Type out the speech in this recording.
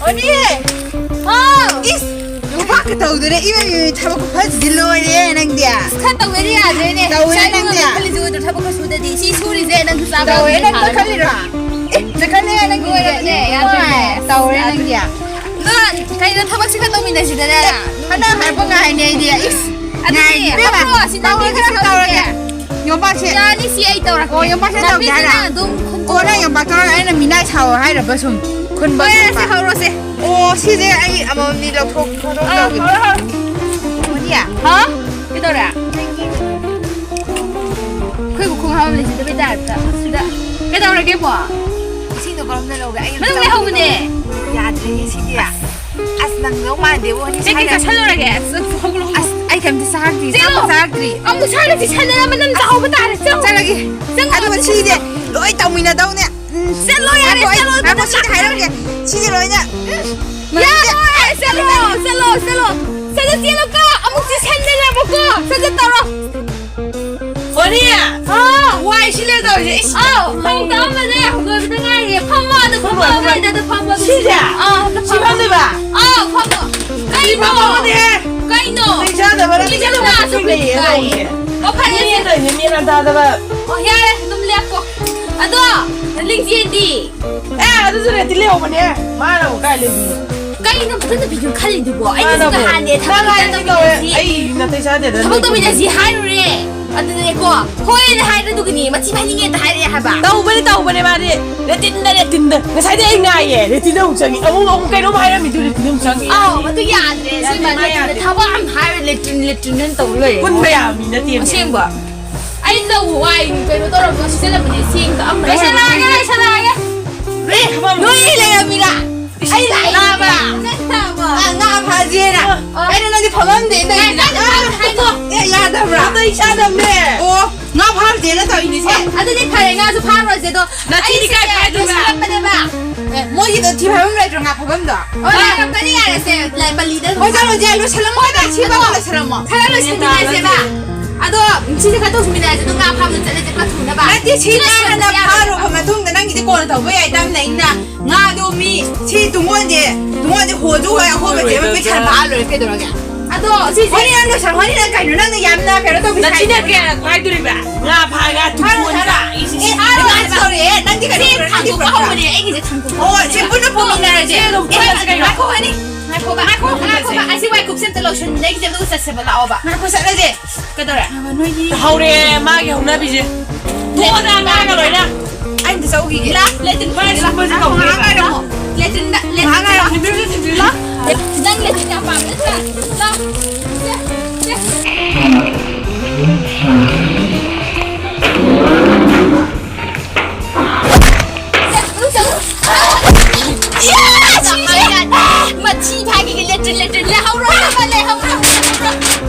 언니 이스 요밖에 더우더래 이거 타먹고 파지 로이래 낭디야 스카타 왜리야 되네 왜 낭디야 칼리즈도 타먹고 싶다디 시 소리제 낭 사바 왜 낭디 칼리라 저칼리야 낭디 네 야네 왜 낭디야 너 가이다 타박 시간 넘이네 시다라 하나 할뻔가 하네 이디야 이스 아니 앞으로 신나게 그렇게 요밖에 야니 시에이 떠라 요밖에 더우게 하라 오라 요밖에 아이나 미나 차워 하이라 버숨 큰 버숨 세 하우로세 오 시제 아이 아버님 럭톡 어디야 어? 이더라 그리고 공하면 진짜 배달다 수다 배달하게 봐 이신도 그럼 내려오게 아이 맨날 왜 하고네 야들이 시디야 아스랑 너만 내원이 새끼가 살려라게 허글로 아이 감지 사학들이 쟤로! 사학들이 아무 살려지 살려라면 남자 하고 다 알았어 잘라기 아주만 시디 로이 따오미나 다오네 셀로야 셀로 아고 시디 하이라게 시디 로이냐 야 셀로 셀로 셀로가 아무지 살려라 먹고 살려 따라 언니야 와이 실례다 이제 형 다음에 그거 등하게 파마하는 나도 파마 시디야 집안들 봐 파마 까이노 괜찮아 봐라 이제는 나서 그래 파니 미미란다다 야래 좀 려고 아도 링지엔디 아두스레 들려오네 마라고 깔리지 까이노 무슨 비중 칼리도 뭐 아이 진짜 한데 아이 나한테 사대 타박도 비자지 하이루래 아드네 거 호에는 하이루 누구니 마치 반ing에다 하이래 하바 따오버네 말이 내 뛴다 사대 잉아예 내 뛴다 웅장이 어머 cái nó hay là mình đưa 뛴다 웅장이 mà tôi già rồi xin mà lên tháo băng hai lên tàuเลย quân bây giờ mình đã tìm xiên bờ anh đâu hoài cái nó tôi đâu có xin là mình xiên cả ông đấy sao lại nuôi lại là mình à anh lại là bà nga phá gì nè anh nó đi phá gì đây hai cô ya đâu ra tôi sao đâu nè ô nga phá gì nó tao đi xem anh đi phá nga tôi phá rồi đó là chỉ đi cái phá thôi mà 뭐 이거 뒤바람을 좀 아파본다. 나 빨리 알았어요. 나 빨리 돼. 어제로 제로 살롱마다 치바가 살롱마. 살롱을 신기해봐. 아도 진짜 갔다 오십니다. 이제 누가 아파면 잘라질 것 같은데 봐. 나한테 치나나 바로 보면 동네랑 이제 거는 더 뭐야 있다면 있나. 나도 치 동원제 호주야 호면 되면 왜잘 말을 이렇게 들어가. 아도 진짜 허리랑 저 허리랑 가려는 얌나 배로도 비슷해. 나 진짜 그냥 말들이 봐. 나 봐가 두번이다. 이 하루 소리에 난 네가 이거 하고니 애기 이제 참고. 지금 분을 보면은 이제 하고 하니. 하고 아시 와이 국센터 로션 내기 좀 웃어 세봐 나와봐. 하고 살아지. 그더라. 하우래 마게 혼나비지 또나 나가 로이나 anh thì sao gì lá lê tin phải là không ăn ai đâu lê tin